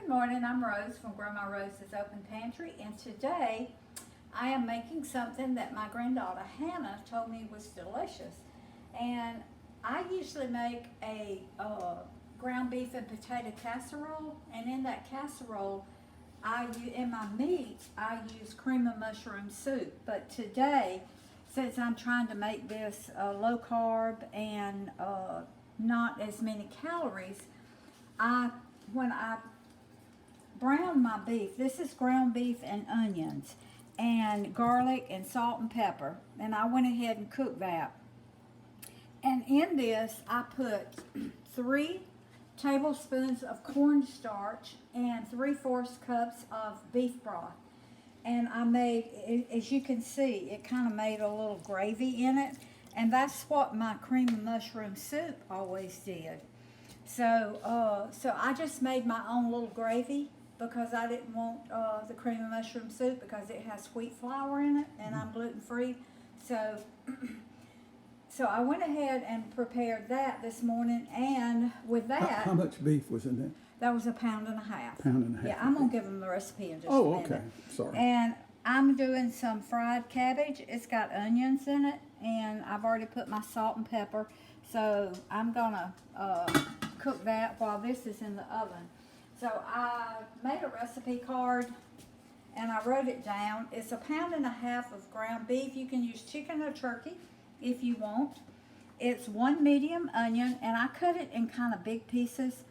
morning, I'm Rose from Grandma Rose's Open Pantry, and today I am making something that my granddaughter Hannah told me was delicious. And I usually make a ground beef and potato casserole, and in that casserole, in my meat, I use cream of mushroom soup. But today, since I'm trying to make this low carb and not as many calories, when I brown my beef, this is ground beef and onions and garlic and salt and pepper, and I went ahead and cooked that. And in this, I put 3 tablespoons of cornstarch and 3/4 cups of beef broth. And I made, as you can see, it kind of made a little gravy in it, and that's what my cream of mushroom soup always did. So I just made my own little gravy because I didn't want the cream of mushroom soup because it has wheat flour in it, and I'm gluten free. So I went ahead and prepared that this morning, and with that, How much beef was in there? that was 1.5 pounds. Pound and a half. Yeah, I'm gonna give them the recipe in just a Oh, minute. okay. Sorry. And I'm doing some fried cabbage. It's got onions in it, and I've already put my salt and pepper. So I'm gonna cook that while this is in the oven. So I made a recipe card and I wrote it down. It's 1.5 pounds of ground beef. You can use chicken or turkey if you want. It's 1 medium onion, and I cut it in kind of big pieces.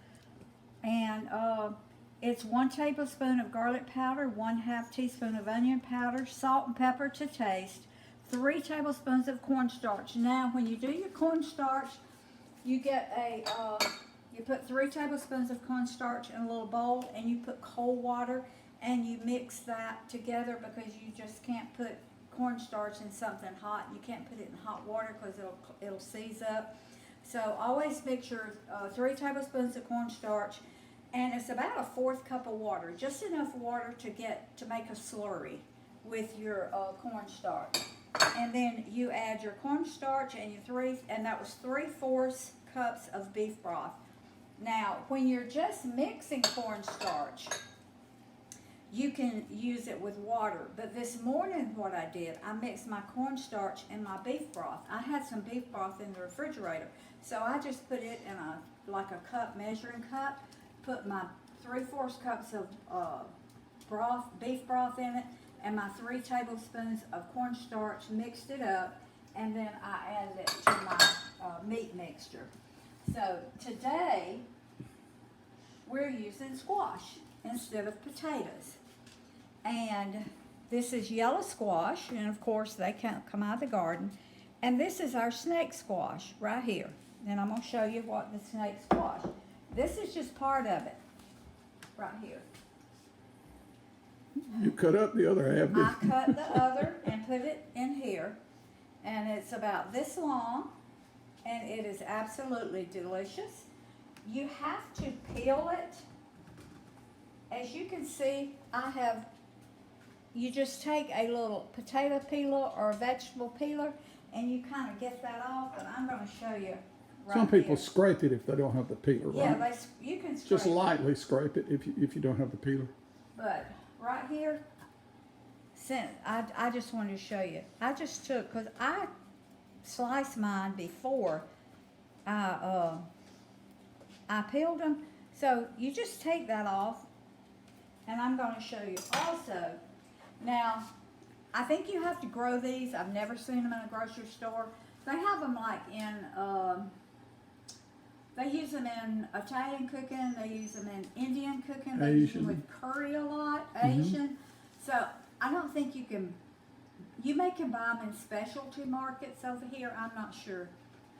And it's 1 tablespoon of garlic powder, 1/2 teaspoon of onion powder, salt and pepper to taste, 3 tablespoons of cornstarch. Now, when you do your cornstarch, you get you put 3 tablespoons of cornstarch in a little bowl, and you put cold water, and you mix that together because you just can't put cornstarch in something hot. You can't put it in hot water because it'll seize up. So always mix your 3 tablespoons of cornstarch, and it's about 1/4 cup of water, just enough water to make a slurry with your cornstarch. And then you add your cornstarch and that was 3/4 cups of beef broth. Now, when you're just mixing cornstarch, you can use it with water. But this morning what I did, I mixed my cornstarch and my beef broth. I had some beef broth in the refrigerator, so I just put it in a measuring cup, put my 3/4 cups of beef broth in it, and my 3 tablespoons of cornstarch, mixed it up, and then I added it to my meat mixture. So today we're using squash instead of potatoes. And this is yellow squash, and of course they can't come out of the garden. And this is our snake squash right here. And I'm going to show you what the snake squash. This is just part of it right here. You cut up the other half, I didn't you? cut the other and put it in here, and it's about this long, and it is absolutely delicious. You have to peel it. As you can see, you just take a little potato peeler or a vegetable peeler, and you kind of get that off, and I'm going to show you right Some people here. scrape it if they don't have the peeler, Yeah, right? you can scrape Just it. lightly scrape it if you don't have the peeler. But right here, I just wanted to show you. I just took, because I sliced mine before I peeled them. So you just take that off, and I'm going to show you also. Now, I think you have to grow these. I've never seen them in a grocery store. They have them like in, they use them in Italian cooking. They use them in Indian cooking. They use them with curry a lot, Asian. So I don't think you can buy them in specialty markets over here. I'm not sure.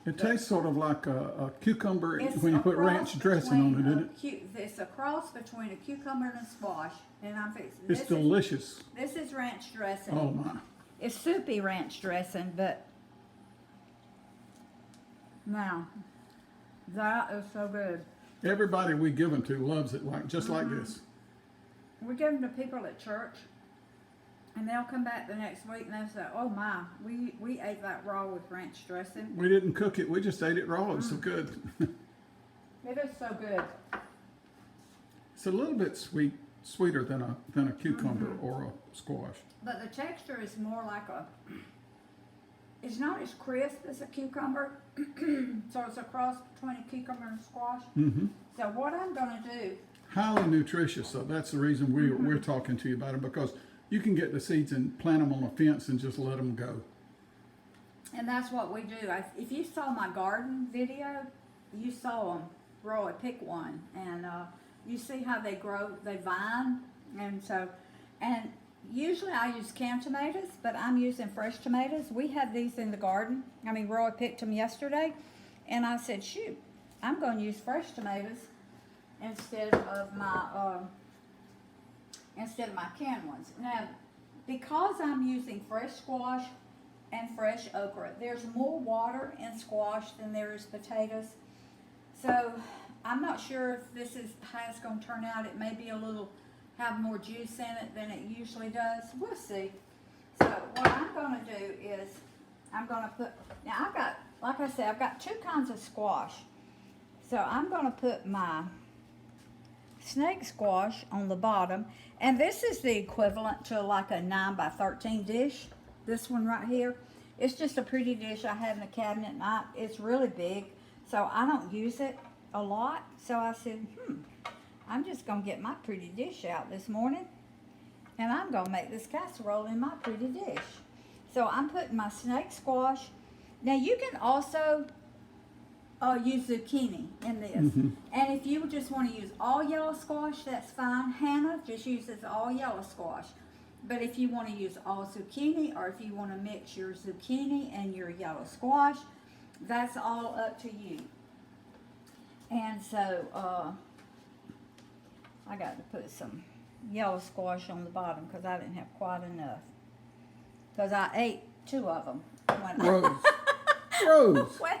It tastes sort of like a cucumber It's when you put a cross ranch dressing on it, between isn't it? It's a cross between a cucumber and a squash, and I'm fixing. It's delicious. This is ranch dressing. Oh my. It's soupy ranch dressing, but now that is so good. Everybody we give them to loves it just like Mm-hmm. this. We give them to people at church, and they'll come back the next week and they'll say, "Oh my, we ate that raw with ranch dressing. We didn't cook it. We just ate it raw. It's so good. It is so good." It's a little bit sweeter than a cucumber or a squash. But the texture is more like it's not as crisp as a cucumber. So it's a cross between a cucumber and a squash. Mm-hmm. So what I'm gonna do, Highly nutritious, so that's the reason we're talking to you about it, because you can get the seeds and plant them on a fence and just let them go. and that's what we do. If you saw my garden video, you saw them grow. I pick one, and you see how they grow, they vine, and usually I use canned tomatoes, but I'm using fresh tomatoes. We had these in the garden. I mean, Roy picked them yesterday, and I said, shoot, I'm going to use fresh tomatoes instead of my canned ones. Now, because I'm using fresh squash and fresh okra, there's more water in squash than there is potatoes. So I'm not sure if this is how it's going to turn out. It may be have more juice in it than it usually does. We'll see. So what I'm going to do is I'm going to put, now I've got, like I said, I've got two kinds of squash. So I'm going to put my snake squash on the bottom, and this is the equivalent to like a 9 by 13 dish. This one right here, it's just a pretty dish I have in the cabinet, and it's really big, so I don't use it a lot. So I said, I'm just gonna get my pretty dish out this morning, and I'm gonna make this casserole in my pretty dish. So I'm putting my snake squash. Now you can also use zucchini in this. Mm-hmm. And if you just want to use all yellow squash, that's fine. Hannah just uses all yellow squash. But if you want to use all zucchini, or if you want to mix your zucchini and your yellow squash, that's all up to you. And so I got to put some yellow squash on the bottom because I didn't have quite enough. Because I ate 2 of them. Rose. Rose. Well,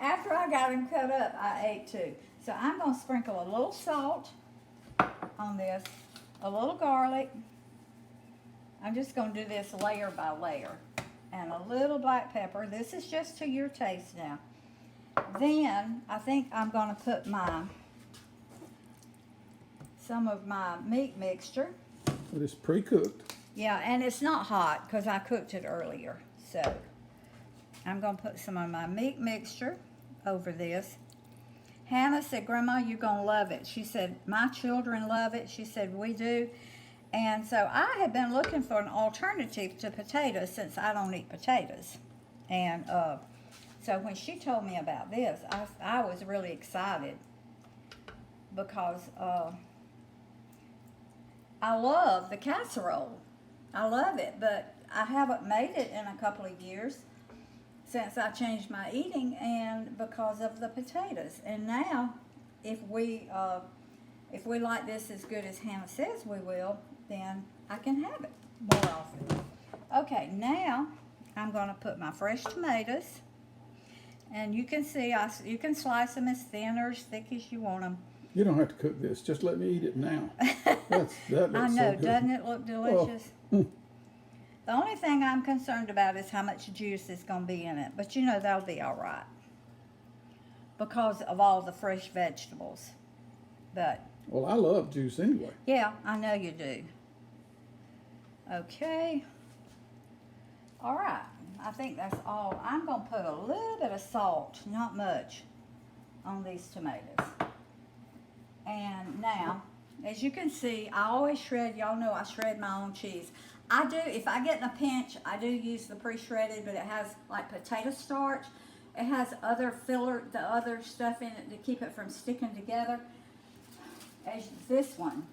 after I got them cut up, I ate 2. So I'm going to sprinkle a little salt on this, a little garlic. I'm just going to do this layer by layer. And a little black pepper. This is just to your taste now. Then I think I'm going to put some of my meat mixture. But it's pre-cooked. Yeah, and it's not hot because I cooked it earlier. So I'm going to put some of my meat mixture over this. Hannah said, Grandma, you're going to love it. She said, my children love it. She said, we do. And so I have been looking for an alternative to potatoes since I don't eat potatoes. And so when she told me about this, I was really excited because I love the casserole. I love it, but I haven't made it in a couple of years since I changed my eating, and because of the potatoes. And now, if we like this as good as Hannah says we will, then I can have it more often. Okay, now I'm going to put my fresh tomatoes, and you can see you can slice them as thin or as thick as you want them. You don't have to cook this. Just let me eat it now. That looks I know, so good. doesn't it look delicious? Oh. The only thing I'm concerned about is how much juice is going to be in it. But you know, that'll be all right because of all the fresh vegetables. But Well, I love juice anyway. yeah, I know you do. Okay. All right. I think that's all. I'm going to put a little bit of salt, not much, on these tomatoes. And now, as you can see, I always shred. Y'all know I shred my own cheese. I do, if I get in a pinch, I do use the pre-shredded, but it has like potato starch. It has other filler, the other stuff in it to keep it from sticking together. As this one,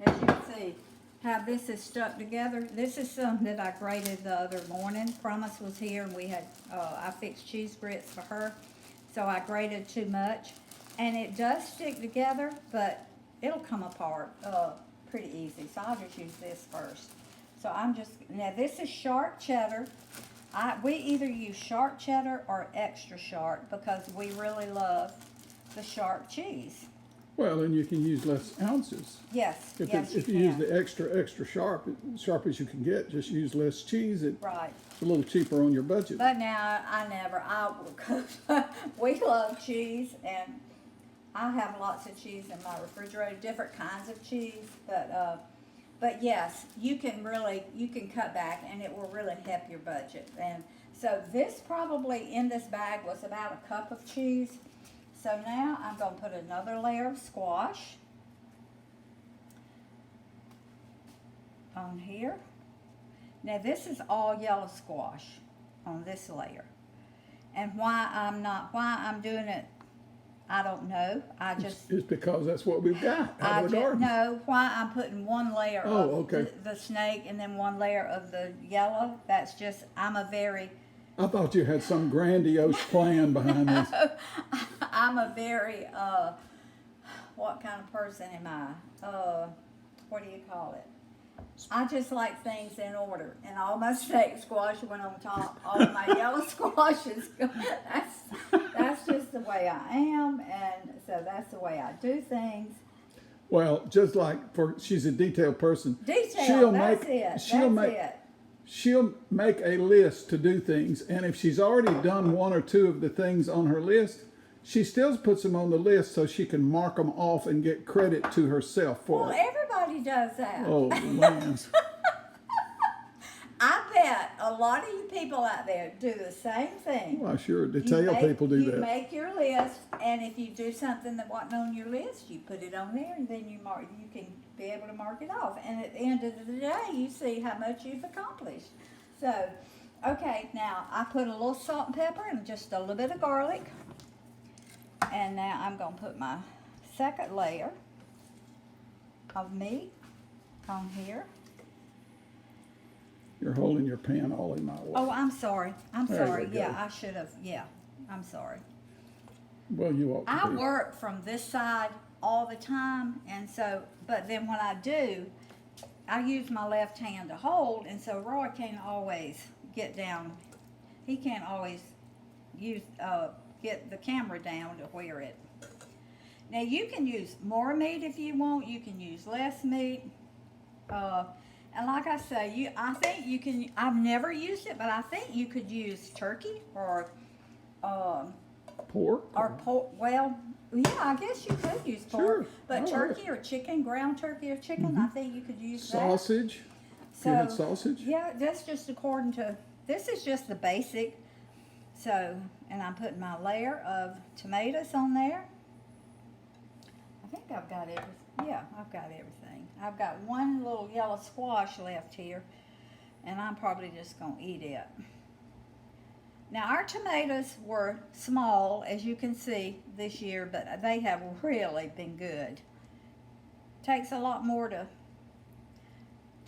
as you can see, how this is stuck together. This is some that I grated the other morning. Promise was here, and we had, I fixed cheese grits for her. So I grated too much. And it does stick together, but it'll come apart pretty easy. So I'll just use this first. So now this is sharp cheddar. We either use sharp cheddar or extra sharp because we really love the sharp cheese. Well, and you can use less ounces. Yes, If you use the extra sharp as you can get, just use less cheese. Right. It's a little cheaper on your budget. But now we love cheese, and I have lots of cheese in my refrigerator, different kinds of cheese, but yes, you can cut back and it will really help your budget. And so this probably in this bag was about a cup of cheese. So now I'm gonna put another layer of squash on here. Now this is all yellow squash on this layer. And why I'm doing it, I don't know. I just It's because that's what we've got I out of the just garden. know why I'm putting one layer Oh, of okay. the snake and then one layer of the yellow. That's just I thought you had some grandiose plan behind this. I'm a very what kind of person am I? What do you call it? I just like things in order, and all my snake squash went on top. All of my yellow squashes. That's just the way I am, and so that's the way I do things. Well, just like she's a detailed person. Detail. She'll make a list to do things, and if she's already done one or two of the things on her list, she still puts them on the list so she can mark them off and get credit to herself for Well, it. everybody does that. Oh, man. I bet a lot of you people out there do the same thing. Well, sure, detail people do You that. make your list, and if you do something that wasn't on your list, you put it on there, and then you can be able to mark it off. And at the end of the day, you see how much you've accomplished. So, okay, now I put a little salt and pepper and just a little bit of garlic. And now I'm going to put my second layer of meat on here. You're holding your pan all in my way. Oh, I'm sorry. There sorry. you go. Yeah, I should have. Yeah, I'm sorry. Well, you ought to I be. work from this side all the time, and so, but then when I do, I use my left hand to hold, and so Roy can't always get down. He can't always get the camera down to where it. Now you can use more meat if you want. You can use less meat. And like I say, I think you can. I've never used it, but I think you could use turkey or Pork? or pork. Well, yeah, I guess you could use pork, Sure. but All turkey or chicken, ground turkey or chicken, I think you could use Sausage? that. You had sausage? Yeah, that's just according to. This is just the basic. So, and I'm putting my layer of tomatoes on there. I think I've got everything. Yeah, I've got everything. I've got one little yellow squash left here, and I'm probably just going to eat it. Now, our tomatoes were small, as you can see, this year, but they have really been good. Takes a lot more to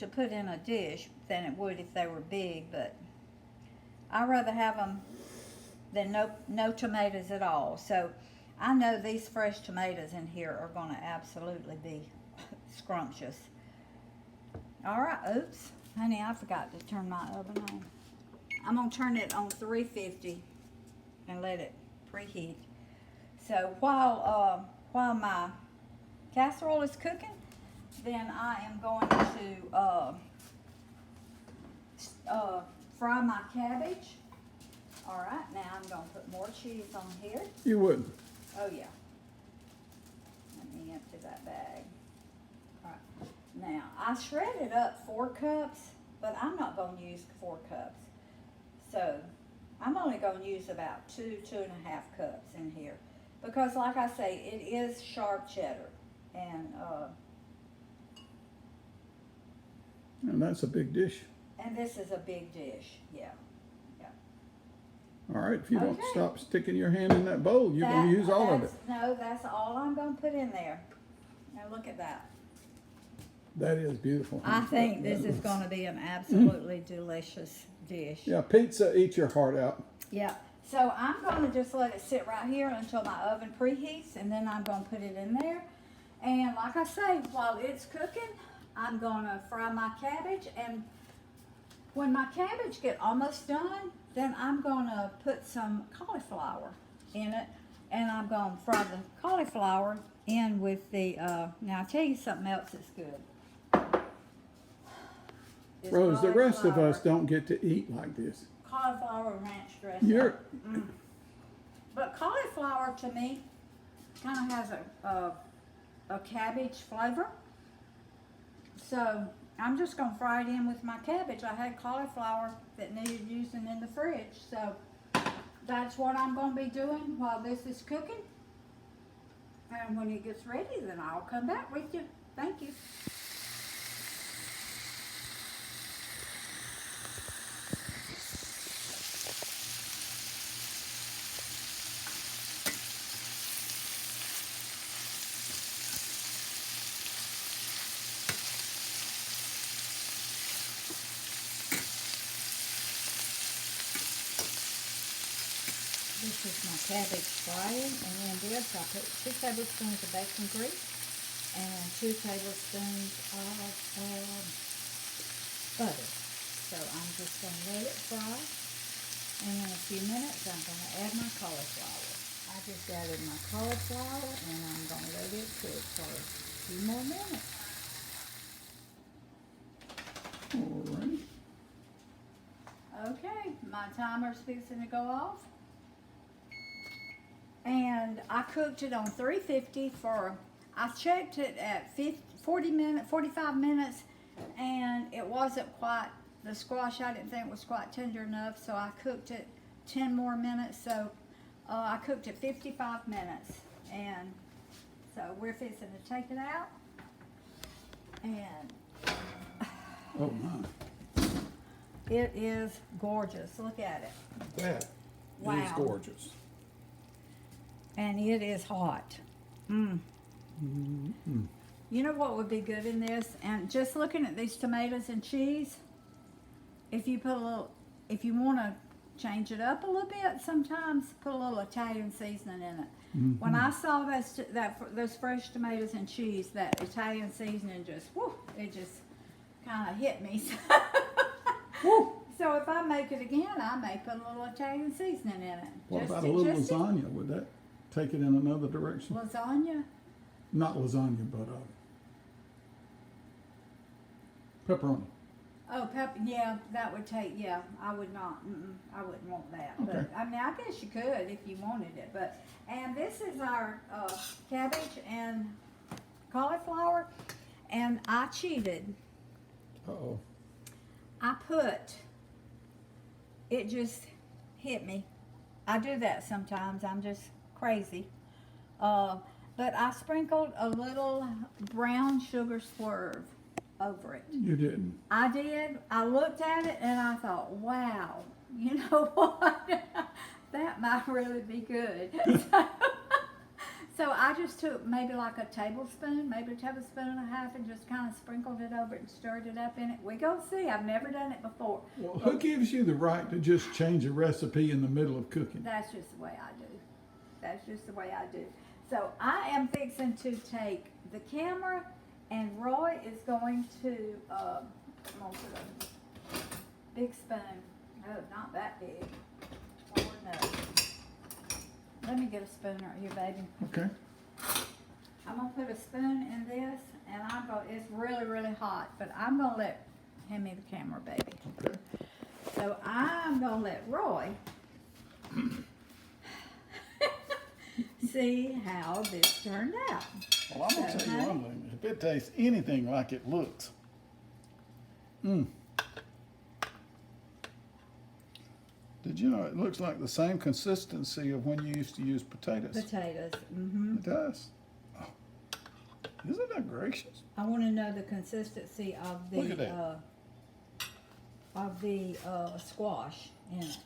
put in a dish than it would if they were big, but I'd rather have them than no tomatoes at all. So I know these fresh tomatoes in here are going to absolutely be scrumptious. All right, oops, honey, I forgot to turn my oven on. I'm going to turn it on 350 and let it preheat. So while my casserole is cooking, then I am going to fry my cabbage. All right, now I'm going to put more cheese on here. You wouldn't. Oh, yeah. Let me empty that bag. All right. Now, I shredded up 4 cups, but I'm not going to use 4 cups. So, I'm only going to use about 2.5 cups in here. Because, like I say, it is sharp cheddar. And that's a big dish. and this is a big dish, yeah. All right, if you don't Okay. stop sticking your hand in that bowl, you're going to use all of it. No, that's all I'm going to put in there. Now, look at that. That is beautiful. I think this is going to be an absolutely delicious dish. Yeah, pizza eats your heart out. Yeah. So I'm going to just let it sit right here until my oven preheats, and then I'm going to put it in there. And like I say, while it's cooking, I'm going to fry my cabbage. And when my cabbage get almost done, then I'm going to put some cauliflower in it. And I'm going to fry the cauliflower in with the, now I'll tell you something else that's good. This Rose, the rest of cauliflower- us don't get to eat like this. Cauliflower ranch dressing. You're, But cauliflower to me kind of has a cabbage flavor. So I'm just gonna fry it in with my cabbage. I had cauliflower that needed using in the fridge, so that's what I'm gonna be doing while this is cooking. And when it gets ready, then I'll come back with you. Thank you. This is my cabbage frying, and then this I put 2 tablespoons of bacon grease and 2 tablespoons of butter. So I'm just going to let it fry, and in a few minutes I'm going to add my cauliflower. I just added my cauliflower, and I'm going to let it cook for a few more minutes. Alright. Okay, my timer's fixing to go off. And I cooked it on 350 for, I checked it at 45 minutes, and it wasn't quite, the squash I didn't think was quite tender enough, so I cooked it 10 more minutes. So I cooked it 55 minutes, and so we're fixing to take it out. And Oh my. it is gorgeous. Look at it. That is Wow. gorgeous. And it is hot. Mm. Mm-hmm. You know what would be good in this? And just looking at these tomatoes and cheese, if you put a little, if you want to change it up a little bit, sometimes put a little Italian seasoning in it. Mm-hmm. When I saw those fresh tomatoes and cheese, that Italian seasoning just, whoo, it just kind of hit me. Woo. So if I make it again, I may put a little Italian seasoning in it. What about a little lasagna? Would that take it in another direction? Lasagna? Not lasagna, but pepperoni. Oh, pepper, yeah, that would take, yeah, I would not, I wouldn't want that. Okay. But, I mean, I guess you could if you wanted it, but, and this is our cabbage and cauliflower, and I cheated. Uh-oh. I put, it just hit me. I do that sometimes, I'm just crazy. But I sprinkled a little brown sugar swerve over it. You didn't. I did. I looked at it and I thought, wow, you know what? That might really be good. So I just took maybe like a tablespoon, maybe a tablespoon and a half, and just kind of sprinkled it over it and stirred it up in it. We gonna see. I've never done it before. Well, who gives you the right to just change a recipe in the middle of cooking? That's just the way I do. That's just the way I do. So I am fixing to take the camera, and Roy is going to, I'm gonna put a big spoon. No, not that big. Or no. Let me get a spoon right here, baby. Okay. I'm gonna put a spoon in this, and it's really, really hot, but I'm gonna hand me the camera, baby. Okay. So I'm gonna let Roy see how this turned out. Well, I'm gonna tell you one thing. If it tastes anything like it looks, Did you know it looks like the same consistency of when you used to use potatoes? Potatoes. Mm-hmm. It does. Oh. Isn't that gracious? I want to know the consistency of Look at the squash in it.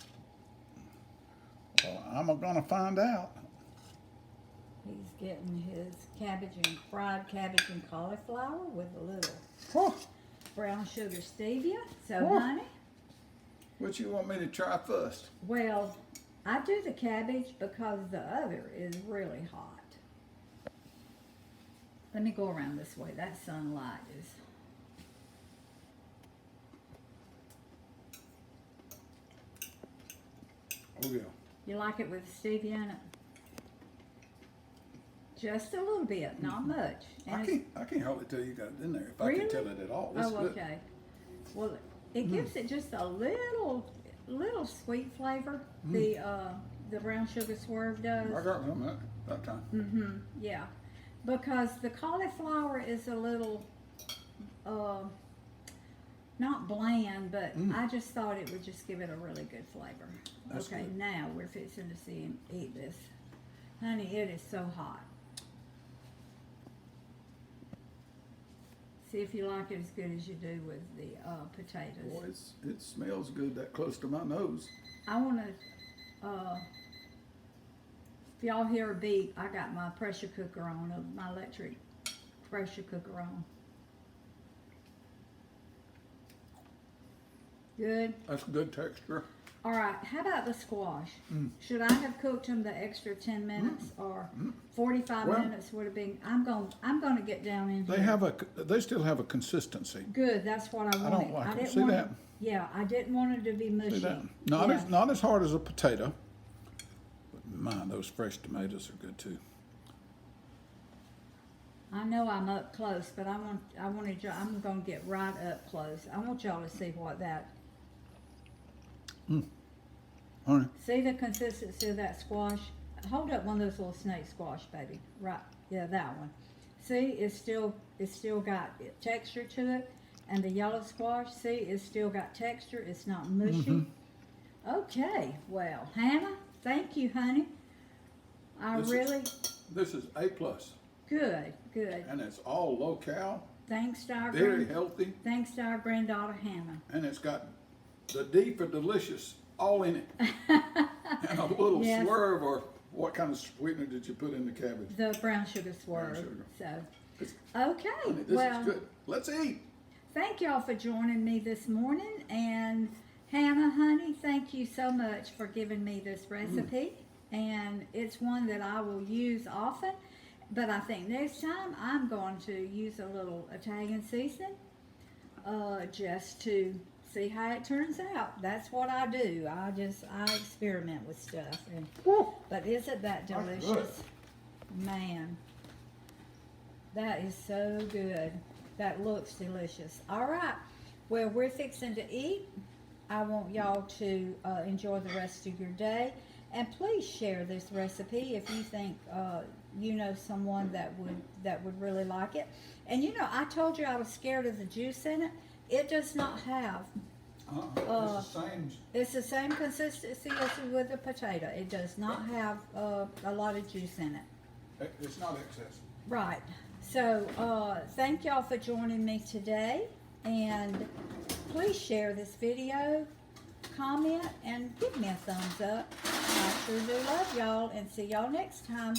Well, I'm gonna find out. He's getting his fried cabbage and cauliflower with a little Oh, brown sugar stevia. So, Oh. honey, what you want me to try first? well, I do the cabbage because the other is really hot. Let me go around this way. That sunlight is... Oh yeah. You like it with stevia in it? Just a little bit, not much. And I can't hardly tell you got it in there if I Really? can tell it at all. It's oh, good. okay. Well, it gives it just a little sweet flavor. The brown sugar swerve does. I got some of that. that time. Yeah, because the cauliflower is a little, not bland, but I just thought it would just give it a really good flavor. That's Okay, good. now we're fixing to see him eat this. Honey, it is so hot. See if you like it as good as you do with the potatoes. Boy, it smells good that close to my nose. I want to, if y'all hear a beep, I got my pressure cooker on, my electric pressure cooker on. Good. That's good texture. All right, how about the squash? Should I have cooked them the extra 10 minutes or 45 Well- minutes would have been, I'm going to get down in here. They still have a consistency. Good, that's what I wanted. don't like it. didn't See want that? Yeah, I didn't want it to be mushy. See that? Not Yeah. not as hard as a potato. But man, those fresh tomatoes are good too. I know I'm up close, but I'm going to get right up close. I want y'all to see what that, All right. see the consistency of that squash? Hold up one of those little snake squash, baby. Right, yeah, that one. See, it's still got texture to it. And the yellow squash, see, it's still got texture. It's not mushy. Okay, well, Hannah, thank you, honey. This is A+, Good. and it's all low-cal, Thanks to our very healthy, thanks to our granddaughter Hannah. and it's got the D for delicious all in it, and a little Yes. swerve. Or what kind of sweetener did you put in the cabbage? The brown sugar swerve. sugar. So, It's- okay. Honey, this Well, is good. Let's eat. thank y'all for joining me this morning. And Hannah, honey, thank you so much for giving me this recipe. And it's one that I will use often. But I think next time I'm going to use a little Italian seasoning just to see how it turns out. That's what I do. I experiment with stuff. And, but isn't that That's good. delicious? Man, that is so good. That looks delicious. All right. Well, we're fixing to eat. I want y'all to enjoy the rest of your day. And please share this recipe if you think you know someone that would really like it. And you know, I told you I was scared of the juice in it. It does not have. It's the same. It's the same consistency as with the potato. It does not have a lot of juice in it. It's not excess. Right. So thank y'all for joining me today. And please share this video, comment, and give me a thumbs up. I sure do love y'all, and see y'all next time.